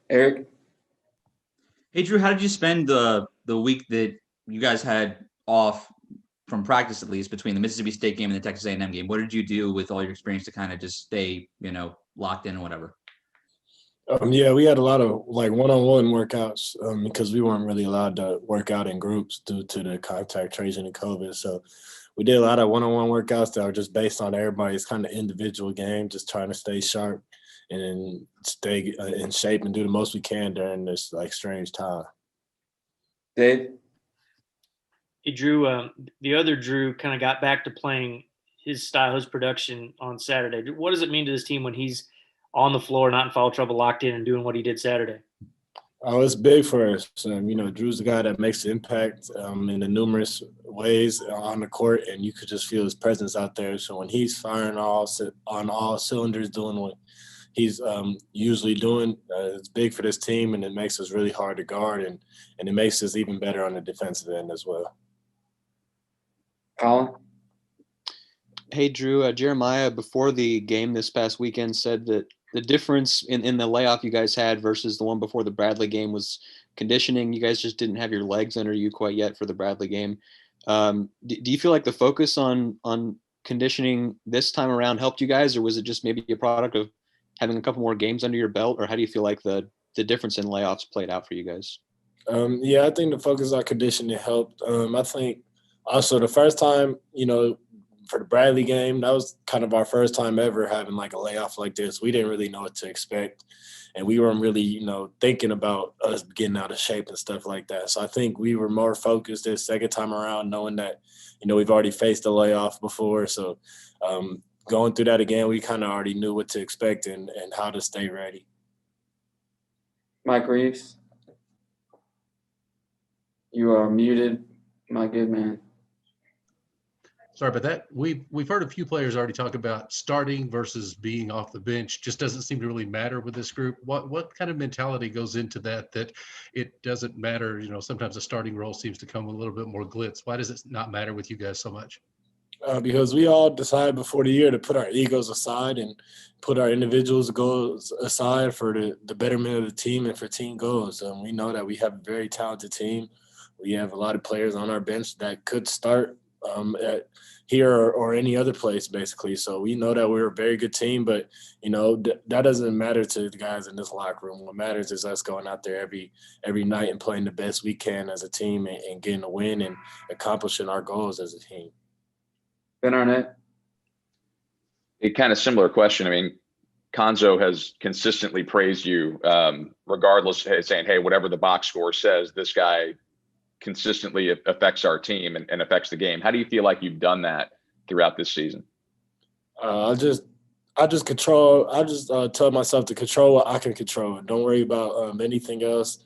Eric? Hey Drew, how did you spend the week that you guys had off from practice, at least between the Mississippi State game and the Texas A&M game? What did you do with all your experience to kind of just stay, locked in or whatever? Yeah, we had a lot of like one-on-one workouts because we weren't really allowed to work out in groups due to the contact tracing and COVID. So we did a lot of one-on-one workouts that were just based on everybody's kind of individual game, just trying to stay sharp and stay in shape and do the most we can during this like strange time. Dave? Hey, Drew, the other Drew kind of got back to playing his style, his production on Saturday. What does it mean to this team when he's on the floor, not in foul trouble, locked in, and doing what he did Saturday? Oh, it's big for us. Drew's the guy that makes the impact in the numerous ways on the court, and you could just feel his presence out there. So when he's firing on all cylinders, doing what he's usually doing, it's big for this team, and it makes us really hard to guard, and it makes us even better on the defensive end as well. Colin? Hey, Drew, Jeremiah, before the game this past weekend, said that the difference in the layoff you guys had versus the one before the Bradley game was conditioning. You guys just didn't have your legs under you quite yet for the Bradley game. Do you feel like the focus on conditioning this time around helped you guys, or was it just maybe a product of having a couple more games under your belt, or how do you feel like the difference in layoffs played out for you guys? Yeah, I think the focus on conditioning helped. I think also the first time, for the Bradley game, that was kind of our first time ever having like a layoff like this. We didn't really know what to expect, and we weren't really, thinking about us getting out of shape and stuff like that. So I think we were more focused this second time around, knowing that, we've already faced a layoff before. So going through that again, we kind of already knew what to expect and how to stay ready. Mike Reeves? You are muted, my good man. Sorry about that. We've heard a few players already talk about starting versus being off the bench. Just doesn't seem to really matter with this group. What kind of mentality goes into that it doesn't matter? Sometimes a starting role seems to come with a little bit more glitz. Why does it not matter with you guys so much? Because we all decided before the year to put our egos aside and put our individuals' goals aside for the betterment of the team and for team goals. We know that we have a very talented team. We have a lot of players on our bench that could start at here or any other place, basically. So we know that we're a very good team, but, that doesn't matter to the guys in this locker room. What matters is us going out there every night and playing the best we can as a team and getting a win and accomplishing our goals as a team. Ben Arnett? A kind of similar question. I mean, Konzo has consistently praised you, regardless, saying, hey, whatever the box score says, this guy consistently affects our team and affects the game. How do you feel like you've done that throughout this season? I just tell myself to control what I can control. Don't worry about anything else.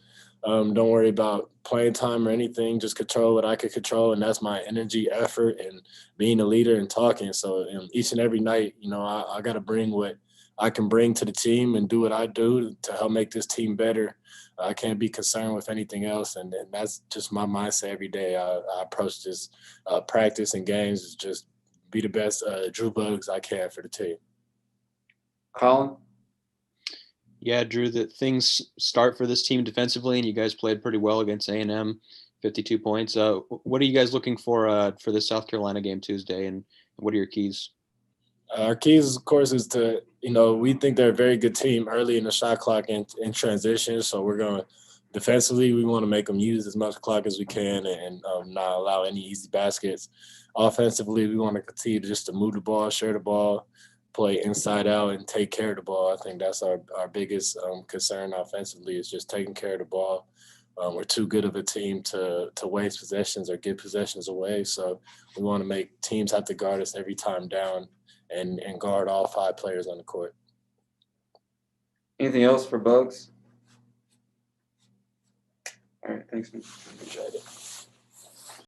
Don't worry about playing time or anything. Just control what I can control, and that's my energy, effort, and being a leader and talking. So each and every night, I got to bring what I can bring to the team and do what I do to help make this team better. I can't be concerned with anything else, and that's just my mindset every day. I approach this practice and games is just be the best Drew Bugs I can for the team. Colin? Yeah, Drew, that things start for this team defensively, and you guys played pretty well against A&M, 52 points. What are you guys looking for the South Carolina game Tuesday, and what are your keys? Our keys, of course, is to, we think they're a very good team early in the shot clock and in transition. So we're going to defensively, we want to make them use as much clock as we can and not allow any easy baskets. Offensively, we want to continue just to move the ball, share the ball, play inside out, and take care of the ball. I think that's our biggest concern offensively is just taking care of the ball. We're too good of a team to waste possessions or give possessions away. So we want to make teams have to guard us every time down and guard all 5 players on the court. Anything else for Bugs? All right, thanks, man. Appreciate it.